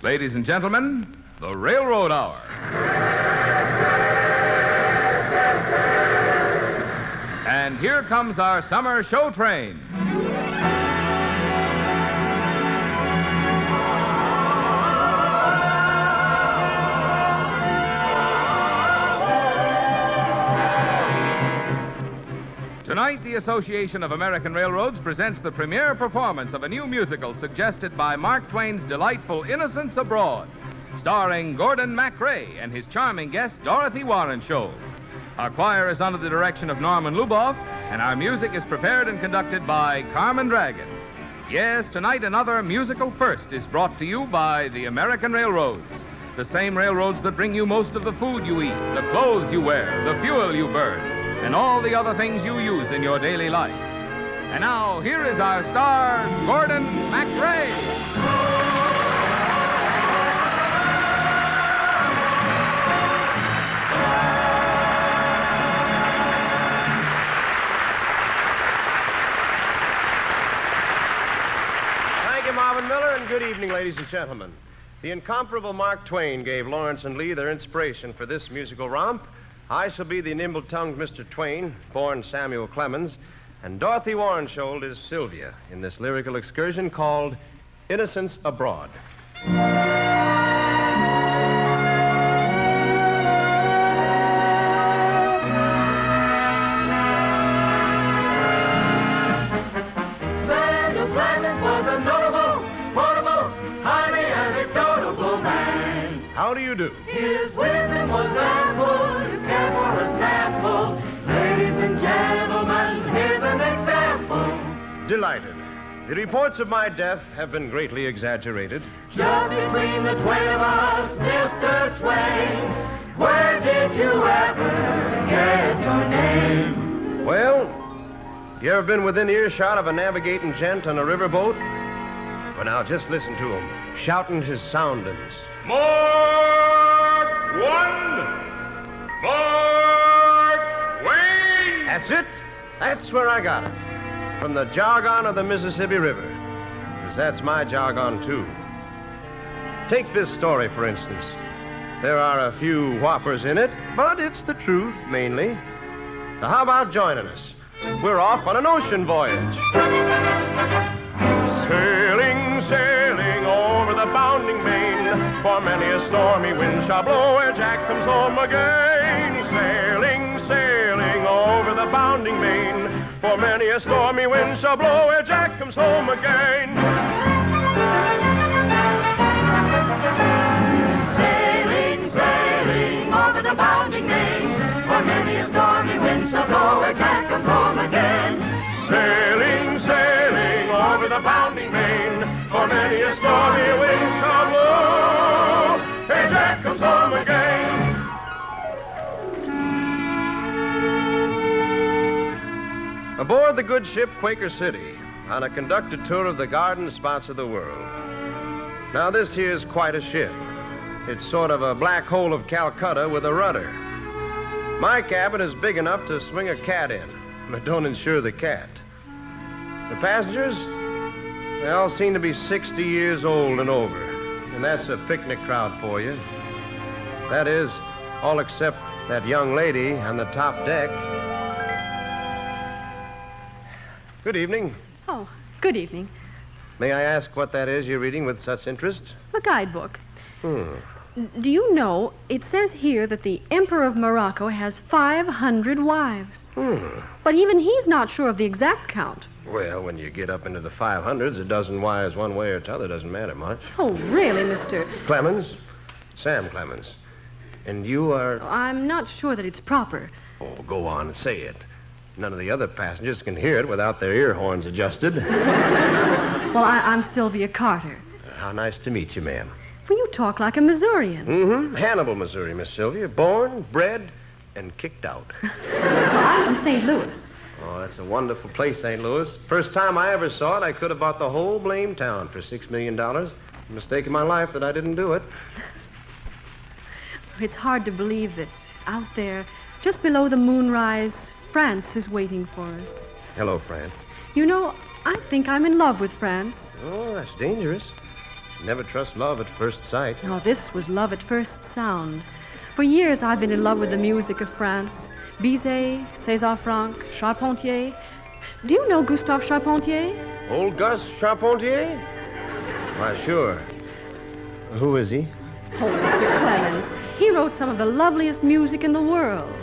Ladies and gentlemen, the Railroad Hour. And here comes our summer show train. Tonight, the Association of American Railroads presents the premiere performance of a new musical suggested by Mark Twain's delightful Innocents Abroad, starring Gordon MacRae and his charming guest, Dorothy Warrenshow. Our choir is under the direction of Norman Luboff, and our music is prepared and conducted by Carmen Dragon. Yes, tonight another musical first is brought to you by the American Railroads, the same railroads that bring you most of the food you eat, the clothes you wear, the fuel you burn, and all the other things you use in your daily life. And now, here is our star, Gordon MacRae. Thank you, Marvin Miller, and good evening, ladies and gentlemen. The incomparable Mark Twain gave Lawrence and Lee their inspiration for this musical romp. I shall be the nimble-tongued Mr. Twain, born Samuel Clemens, and Dorothy Warrenshow is Sylvia in this lyrical excursion called Innocents Abroad. Samuel Clemens was a notable, quotable, highly anecdotable man. How do you do? His wisdom was ample. You care for a sample. Ladies and gentlemen, here's an example. Delighted. The reports of my death have been greatly exaggerated. Just between the twain of us, Mr. Twain, where did you ever get your name? Well, you ever been within earshot of a navigating gent on a riverboat? Well, now, just listen to him, shouting his soundings. Mark One! Mark Twain! That's it. That's where I got it. From the jargon of the Mississippi River. 'Cause that's my jargon, too. Take this story, for instance. There are a few whoppers in it, but it's the truth, mainly. Now, how about joining us? We're off on an ocean voyage. Sailing, sailing over the bounding main, for many a stormy wind shall blow where Jack comes home again. Sailing, sailing over the bounding main, for many a stormy wind shall blow where Jack comes home again. Sailing, sailing over the bounding main, for many a stormy wind shall blow where Jack comes home again. Sailing, sailing over the bounding main, for many a stormy wind shall blow where Jack comes home again. Aboard the good ship Quaker City, on a conducted tour of the garden spots of the world. Now, this here's quite a ship. It's sort of a black hole of Calcutta with a rudder. My cabin is big enough to swing a cat in, but don't insure the cat. The passengers, they all seem to be 60 years old and over, and that's a picnic crowd for you. That is, all except that young lady on the top deck. Good evening. Oh, good evening. May I ask what that is you're reading with such interest? A guidebook. Do you know, it says here that the Emperor of Morocco has 500 wives. But even he's not sure of the exact count. Well, when you get up into the 500s, a dozen wives one way or t'other doesn't matter much. Oh, really, Mr. Clemens? Sam Clemens. And you are... I'm not sure that it's proper. Oh, go on and say it. None of the other passengers can hear it without their ear horns adjusted. Well, I'm Sylvia Carter. How nice to meet you, ma'am. Well, you talk like a Missourian. Hannibal, Missouri, Miss Sylvia. Born, bred, and kicked out. I'm from St. Louis. Oh, that's a wonderful place, St. Louis. First time I ever saw it, I could have bought the whole blame town for $6 million. Mistake in my life that I didn't do it. It's hard to believe that out there, just below the moonrise, France is waiting for us. Hello, France. You know, I think I'm in love with France. Oh, that's dangerous. Never trust love at first sight. Oh, this was love at first sound. For years I've been in love with the music of France. Bizet, César Franck, Charpentier. Do you know Gustave Charpentier? Old Gus Charpentier? Why, sure. Who is he? Oh, Mr. Clemens. He wrote some of the loveliest music in the world.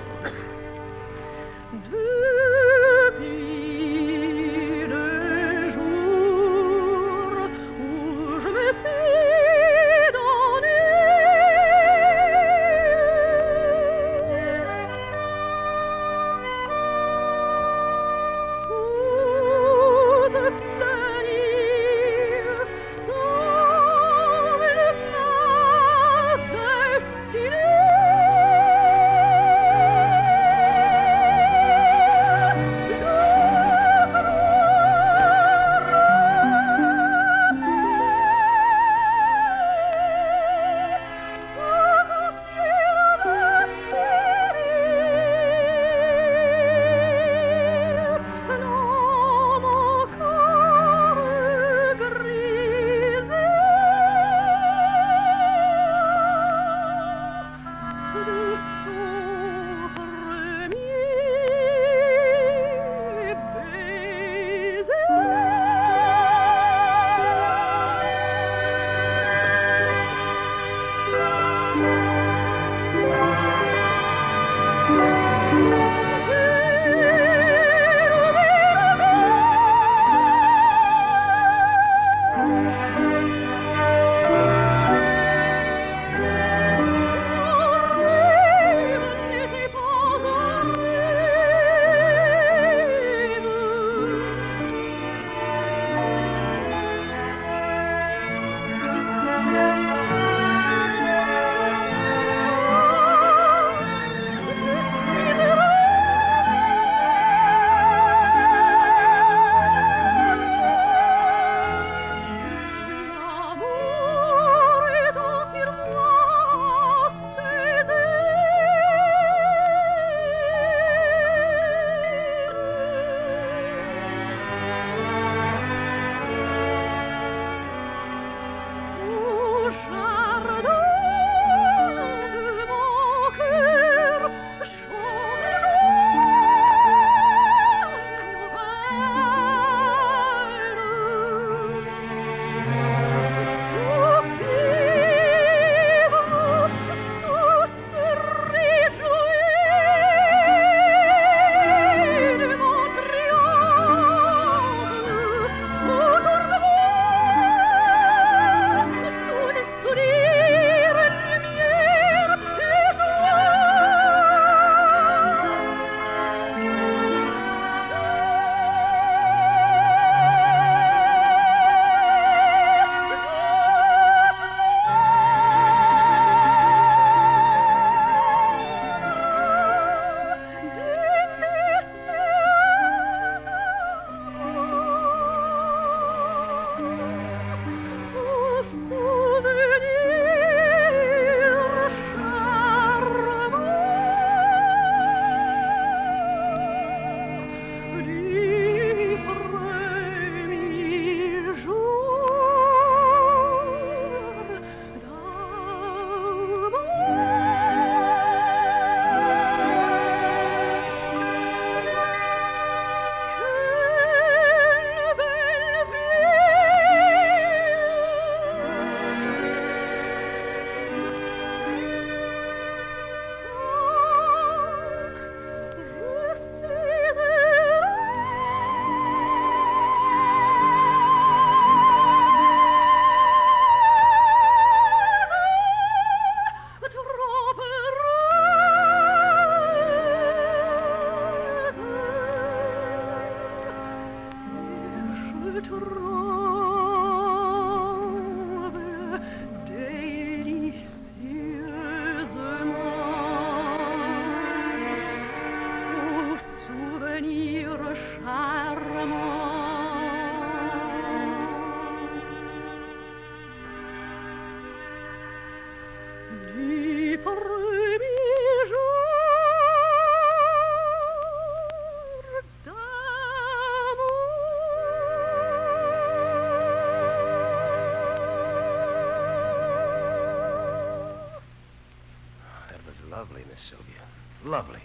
lovely, Miss Sylvia. Lovely.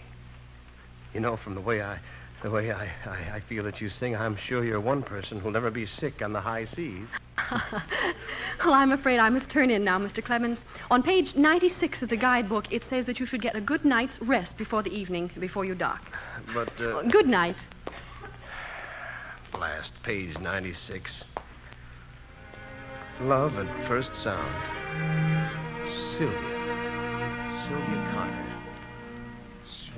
You know, from the way I feel that you sing, I'm sure you're one person who'll never be sick on the high seas. Well, I'm afraid I must turn in now, Mr. Clemens. On page 96 of the guidebook, it says that you should get a good night's rest before the evening, before you dock. But, Good night. Last page 96. Love at first sound. Sylvia Carter.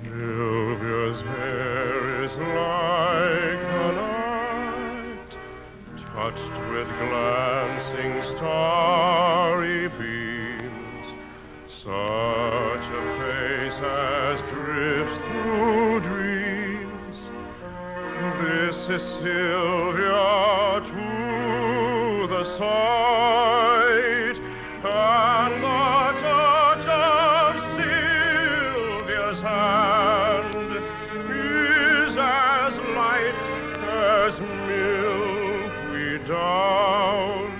Sylvia's hair is like the night, touched with glancing starry beams. Such a face as drifts through dreams. This is Sylvia to the sight, and the touch of Sylvia's hand is as light as milky down.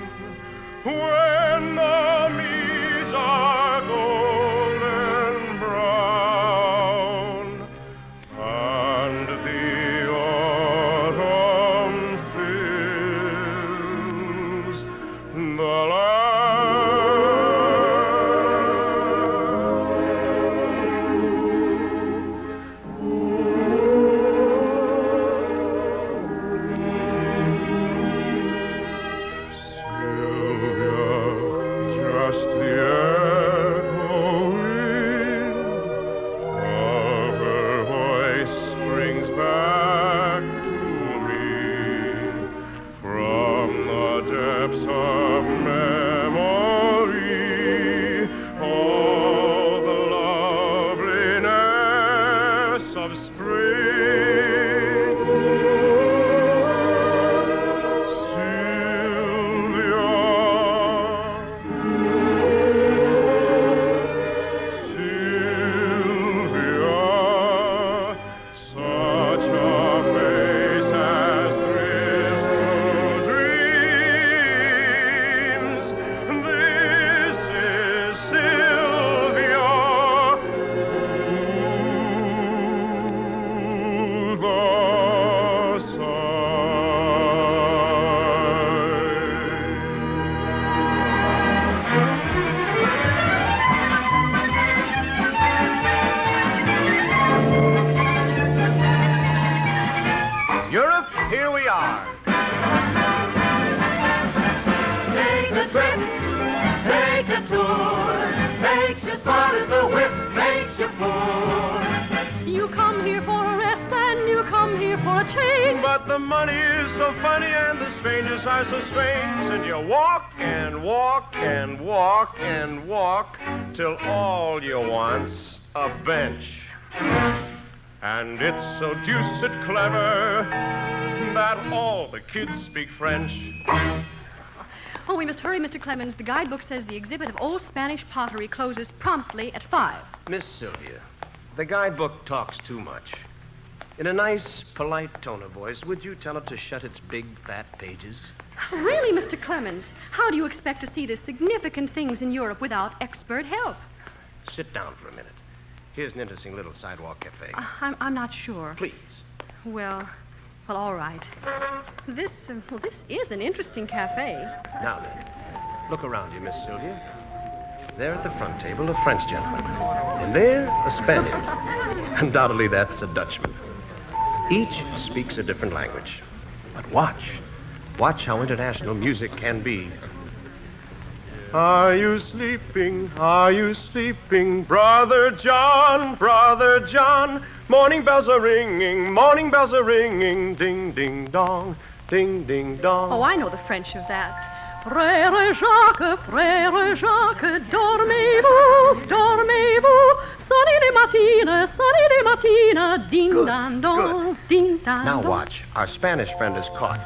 When the meads are golden brown, and the autumn fills the land. Just the echoing of her voice brings back to me from the depths of memory all the loveliness of spring. Such a face as drifts through dreams. This is Sylvia to the Europe, here we are. Take a trip, take a tour, makes you smart as the whip, makes you poor. You come here for a rest and you come here for a change. But the money is so funny and the strangers are so strange. And you walk and walk and walk and walk till all you want's a bench. And it's so deuced clever that all the kids speak French. Oh, we must hurry, Mr. Clemens. The guidebook says the exhibit of old Spanish pottery closes promptly at 5. Miss Sylvia, the guidebook talks too much. In a nice, polite tone of voice, would you tell it to shut its big, fat pages? Really, Mr. Clemens? How do you expect to see the significant things in Europe without expert help? Sit down for a minute. Here's an interesting little sidewalk cafe. I'm not sure. Please. Well, all right. This is an interesting cafe. Now then, look around you, Miss Sylvia. There at the front table, a French gentleman. And there, a Spaniard. Undoubtedly, that's a Dutchman. Each speaks a different language. But watch. Watch how international music can be. Are you sleeping? Are you sleeping? Brother John, Brother John. Morning bells are ringing, ding, ding, dong, ding, ding, dong. Oh, I know the French of that. Frère Jacques, dormez-vous, dormez-vous. Sonny de matina, ding, Good, dang, dong, good. ding, dang, Now dong. watch. Our Spanish friend is caught.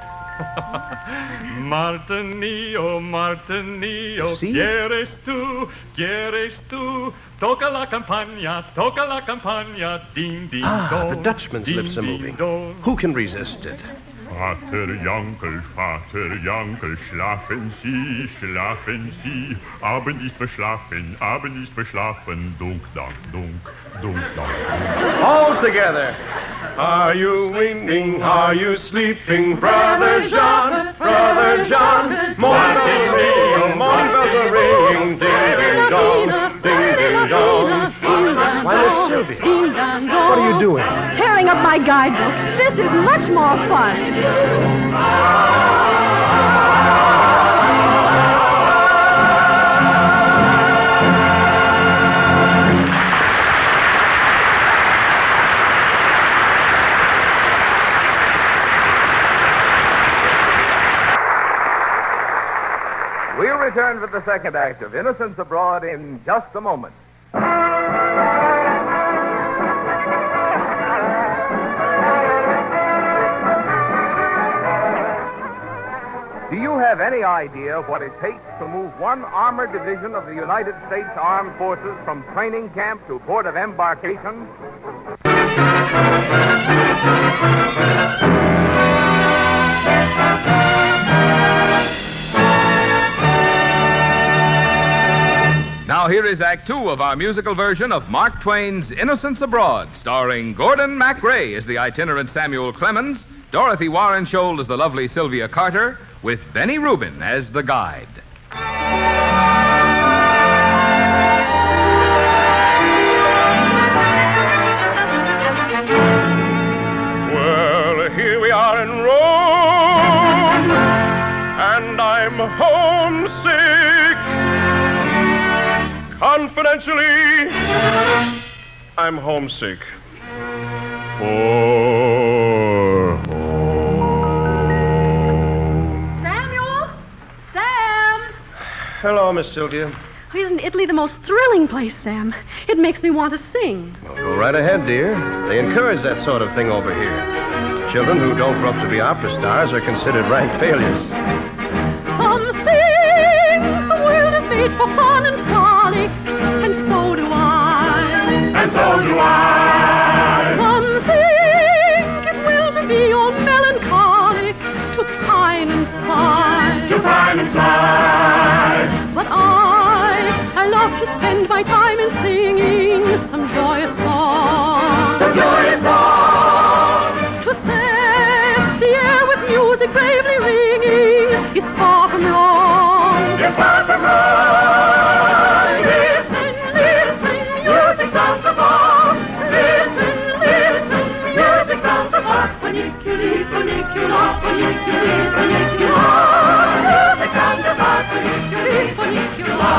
Martinillo, Martinillo, See? quieres tú, toca la campana, ding, ding, dong. The Dutchman's ding, lips are ding, moving. dong. Who can resist it? Vater Jankel, schlafen Sie, Abend ist verschlafen, dunk, dunk. All together. Are you winking? Are you sleeping? Brother John, morning bells are ringing, ding, ding, dong, ding, ding, dong. Why, Miss Sylvia, what are you doing? Tearing up my guidebook. This is much more fun. We'll return for the second act of Innocents Abroad in just a moment. Do you have any idea what it takes to move one armored division of the United States Armed Forces from training camp to port of embarkation? Now here is Act Two of our musical version of Mark Twain's Innocents Abroad, starring Gordon MacRae as the itinerant Samuel Clemens, Dorothy Warren Scholl as the lovely Sylvia Carter, with Benny Rubin as the guide. Well, here we are in Rome, and I'm homesick. Confidentially, I'm homesick for home. Samuel? Sam? Hello, Miss Sylvia. Oh, isn't Italy the most thrilling place, Sam? It makes me want to sing. Well, go right ahead, dear. They encourage that sort of thing over here. Children who don't grow up to be opera stars are considered rank failures. Something the world is made for fun and frolic, and so do I. And so do I. Some think it will to be all melancholic, to pine and sigh. To pine and sigh. But I love to spend my time in singing some joyous song. Some joyous song. To say the air with music bravely ringing is far from wrong. It's far from wrong. Listen, listen, music sounds above. Listen, listen, music sounds above. Funiculi, funicula, funiculi, funicula. Music sounds above. Funiculi, funicula.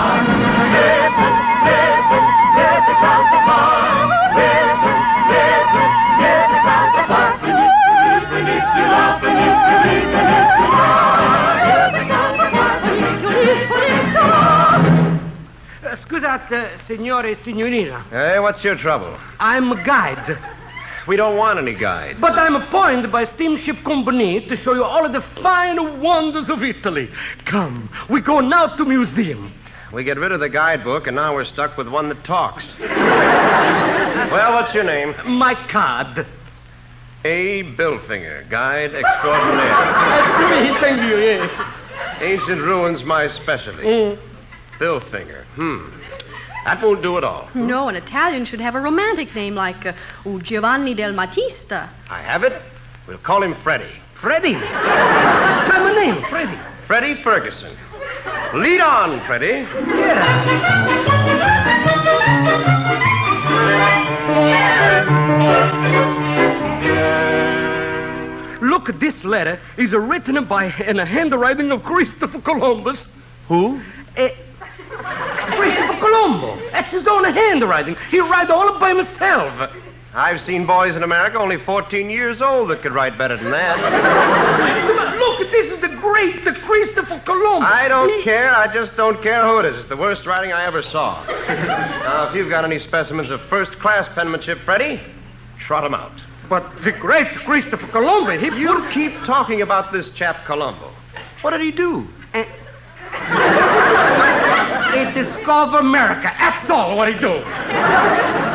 Listen, listen, music sounds above. Listen, listen, music sounds above. Funiculi, funicula, funiculi, funicula. Music sounds above. Funiculi, funicula. Scusate, signore e signorina. Hey, what's your trouble? I'm a guide. We don't want any guides. But I'm appointed by steamship company to show you all of the fine wonders of Italy. Come, we go now to museum. We get rid of the guidebook, and now we're stuck with one that talks. Well, what's your name? My card. A. Billfinger, guide extraordinaire. That's me, thank you, yes. Ancient ruins, my specialty. Billfinger. That won't do at all. No, an Italian should have a romantic name like Giovanni del Matista. I have it. We'll call him Freddie. Freddie. That's my name, Freddie. Freddie Ferguson. Lead on, Freddie. Look, this letter is written in the handwriting of Christopher Columbus. Who? Christopher Colombo. That's his own handwriting. He write all by himself. I've seen boys in America only 14 years old that could write better than that. Look, this is the Christopher Columbus. I don't care. I just don't care who it is. It's the worst writing I ever saw. Now, if you've got any specimens of first-class penmanship, Freddie, trot 'em out. But the great Christopher Colombo, You keep talking about this chap Colombo. What did he do? He discovered America. That's all what he do.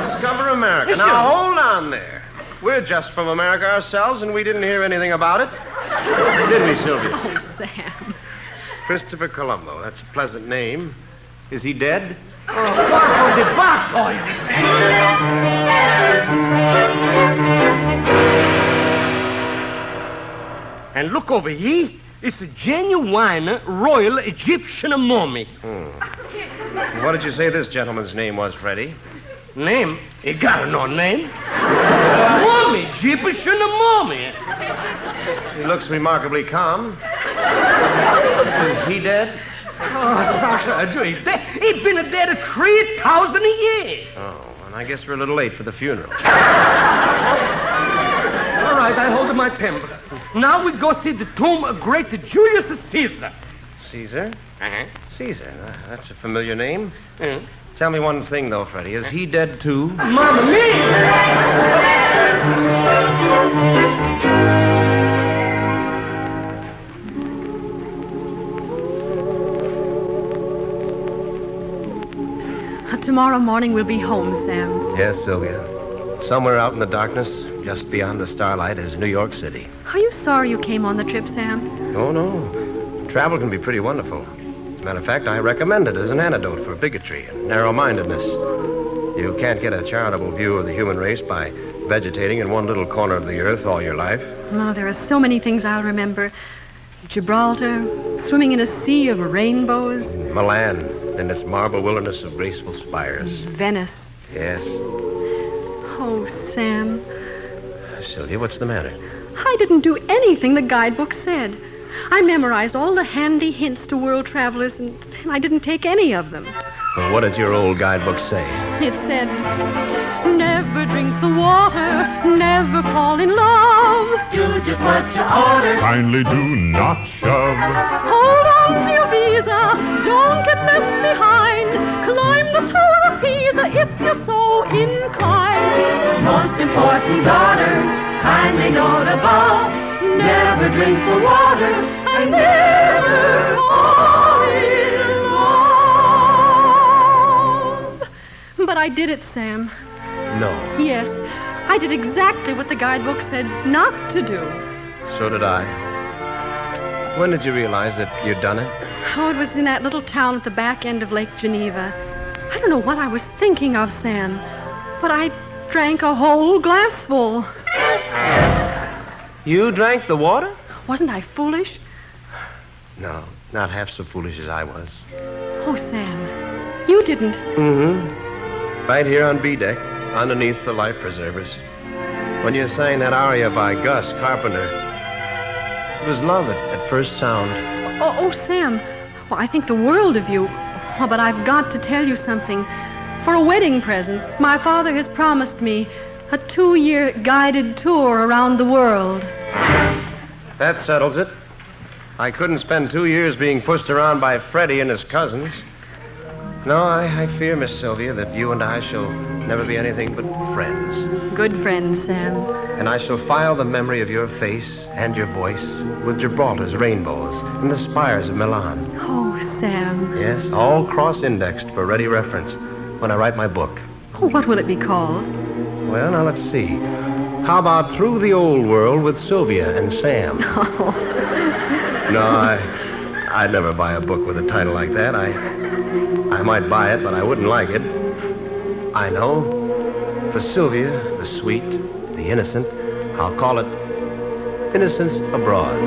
Discover America. Yes, Now, sure. hold on there. We're just from America ourselves, and we didn't hear anything about it. Did we, Sylvia? Oh, Sam. Christopher Colombo. That's a pleasant name. Is he dead? Barco de Barco. And look over here. It's a genuine Royal Egyptian mummy. What did you say this gentleman's name was, Freddie? Name? He got no name. Mummy, Egyptian mummy. He looks remarkably calm. Is he dead? Oh, Sasha, he's been dead 3,000 years. Oh, and I guess we're a little late for the funeral. All right, I hold my temper. Now we go see the tomb of great Julius Caesar. Caesar? Uh-huh. Caesar. That's a familiar name. Mm. Tell me one thing, though, Freddie. Is he dead, too? Mamma Tomorrow morning we'll be home, Sam. Yes, Sylvia. Somewhere out in the darkness, just beyond the starlight, is New York City. Are you sorry you came on the trip, Sam? Oh, no. Travel can be pretty wonderful. As a matter of fact, I recommend it as an antidote for bigotry and narrow-mindedness. You can't get a charitable view of the human race by vegetating in one little corner of the earth all your life. Oh, there are so many things I'll remember. Gibraltar, swimming in a sea of rainbows. Milan, and its marble wilderness of graceful spires. Venice. Yes. Oh, Sam. Sylvia, what's the matter? I didn't do anything the guidebook said. I memorized all the handy hints to world travelers, and I didn't take any of them. Well, what did your old guidebook say? It said, never drink the water, never fall in love. Do just what you order. Kindly do not shove. Hold on to your visa, don't get left behind. Climb the Tower of Pisa if you're so inclined. Most important daughter, kindly note above. Never drink the water and never fall in love. But I did it, Sam. No. Yes, I did exactly what the guidebook said not to do. So did I. When did you realize that you'd done it? Oh, it was in that little town at the back end of Lake Geneva. I don't know what I was thinking of, Sam, but I drank a whole glassful. You drank the water? Wasn't I foolish? No, not half so foolish as I was. Oh, Sam, you didn't. Mm-hmm. Right here on B deck, underneath the life preservers. When you sang that aria by Gus Carpenter, it was love at first sound. Oh, Sam, well, I think the world of you. Oh, but I've got to tell you something. For a wedding present, my father has promised me a 2-year guided tour around the world. That settles it. I couldn't spend 2 years being pushed around by Freddie and his cousins. No, I fear, Miss Sylvia, that you and I shall never be anything but friends. Good friends, Sam. And I shall file the memory of your face and your voice with Gibraltar's rainbows and the spires of Milan. Oh, Sam. Yes, all cross-indexed for ready reference when I write my book. Oh, what will it be called? Well, now let's see. How about Through the Old World with Sylvia and Sam? No, I'd never buy a book with a title like that. I might buy it, but I wouldn't like it. I know. For Sylvia, the sweet, the innocent, I'll call it Innocence Abroad.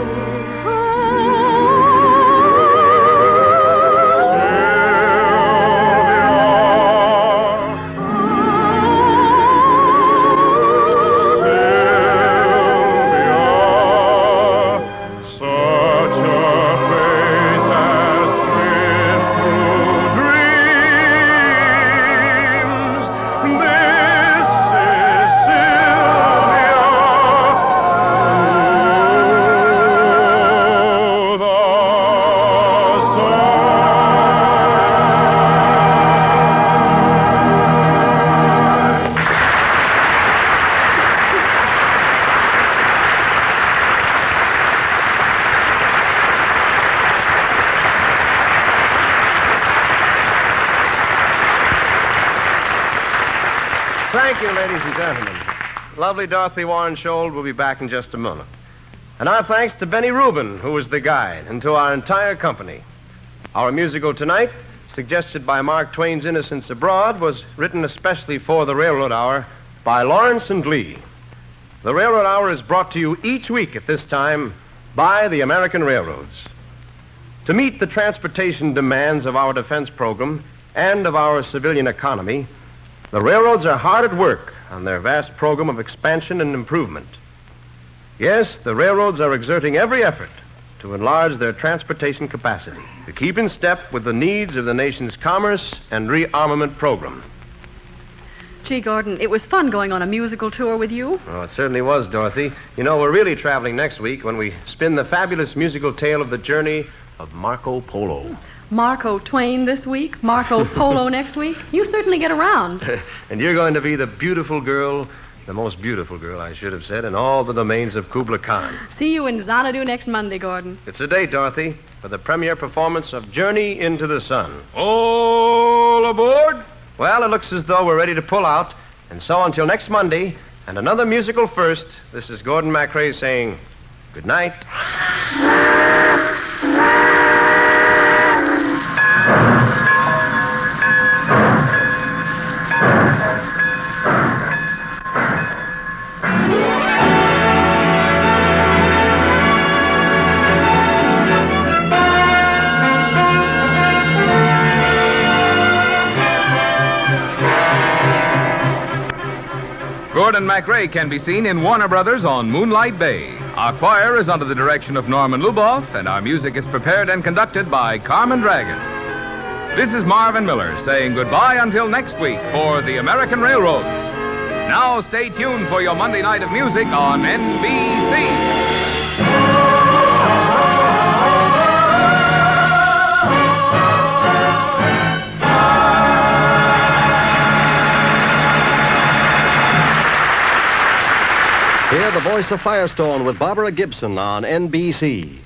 Thank you, ladies and gentlemen. Lovely Dorothy Warren Scholl will be back in just a moment. And our thanks to Benny Rubin, who was the guide, and to our entire company. Our musical tonight, suggested by Mark Twain's Innocents Abroad, was written especially for the Railroad Hour by Lawrence and Lee. The Railroad Hour is brought to you each week at this time by the American Railroads. To meet the transportation demands of our defense program and of our civilian economy, the railroads are hard at work on their vast program of expansion and improvement. Yes, the railroads are exerting every effort to enlarge their transportation capacity, to keep in step with the needs of the nation's commerce and rearmament program. Gee, Gordon, it was fun going on a musical tour with you. Oh, it certainly was, Dorothy. You know, we're really traveling next week when we spin the fabulous musical tale of the journey of Marco Polo. Marco Twain this week, Marco Polo next week. You certainly get around. And you're going to be the beautiful girl, the most beautiful girl, I should have said, in all the domains of Kubla Khan. See you in Xanadu next Monday, Gordon. It's a date, Dorothy, for the premiere performance of Journey into the Sun. All aboard! Well, it looks as though we're ready to pull out. And so until next Monday, and another musical first, this is Gordon MacRae saying good night. Gordon MacRae can be seen in Warner Brothers on Moonlight Bay. Our choir is under the direction of Norman Luboff, and our music is prepared and conducted by Carmen Dragon. This is Marvin Miller saying goodbye until next week for the American Railroads. Now stay tuned for your Monday night of music on NBC. Hear the voice of Firestone with Barbara Gibson on NBC.